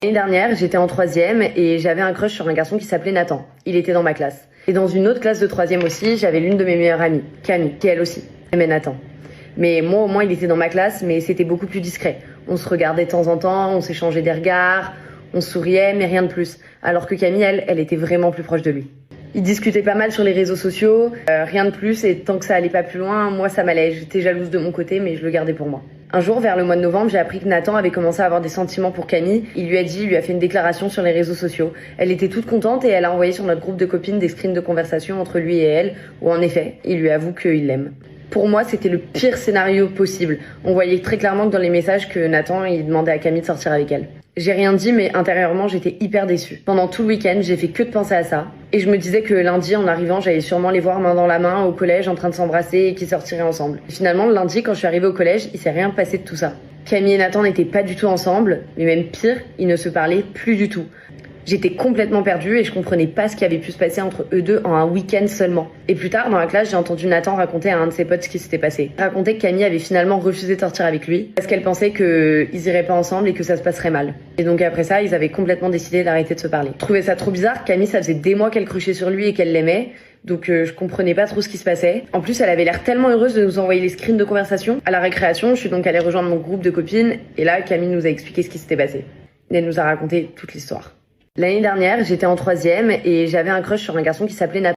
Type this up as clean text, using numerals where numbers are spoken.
L'année dernière, j'étais en troisième et j'avais un crush sur un garçon qui s'appelait Nathan. Il était dans ma classe. Et dans une autre classe de troisième aussi, j'avais l'une de mes meilleures amies, Camille, qui elle aussi aimait Nathan. Mais moi au moins il était dans ma classe, mais c'était beaucoup plus discret. On se regardait de temps en temps, on s'échangeait des regards, on souriait, mais rien de plus. Alors que Camille, elle était vraiment plus proche de lui. Ils discutaient pas mal sur les réseaux sociaux, rien de plus, et tant que ça allait pas plus loin, moi ça m'allait. J'étais jalouse de mon côté, mais je le gardais pour moi. Un jour, vers le mois de novembre, j'ai appris que Nathan avait commencé à avoir des sentiments pour Camille. Il lui a fait une déclaration sur les réseaux sociaux. Elle était toute contente et elle a envoyé sur notre groupe de copines des screens de conversation entre lui et elle, où en effet, il lui avoue qu'il l'aime. Pour moi, c'était le pire scénario possible. On voyait très clairement que dans les messages que Nathan, il demandait à Camille de sortir avec elle. J'ai rien dit, mais intérieurement, j'étais hyper déçue. Pendant tout le week-end, j'ai fait que de penser à ça. Et je me disais que lundi, en arrivant, j'allais sûrement les voir main dans la main au collège en train de s'embrasser et qu'ils sortiraient ensemble. Et finalement, le lundi, quand je suis arrivée au collège, il s'est rien passé de tout ça. Camille et Nathan n'étaient pas du tout ensemble, mais même pire, ils ne se parlaient plus du tout. J'étais complètement perdue et je comprenais pas ce qui avait pu se passer entre eux deux en un week-end seulement. Et plus tard, dans la classe, j'ai entendu Nathan raconter à un de ses potes ce qui s'était passé. Il racontait que Camille avait finalement refusé de sortir avec lui parce qu'elle pensait qu'ils iraient pas ensemble et que ça se passerait mal. Et donc après ça, ils avaient complètement décidé d'arrêter de se parler. Je trouvais ça trop bizarre. Camille, ça faisait des mois qu'elle cruchait sur lui et qu'elle l'aimait. Donc je comprenais pas trop ce qui se passait. En plus, elle avait l'air tellement heureuse de nous envoyer les screens de conversation. À la récréation, je suis donc allée rejoindre mon groupe de copines et là, Camille nous a expliqué ce qui s'était passé. Et elle nous a raconté toute l'histoire. L'année dernière, j'étais en troisième et j'avais un crush sur un garçon qui s'appelait Nathan.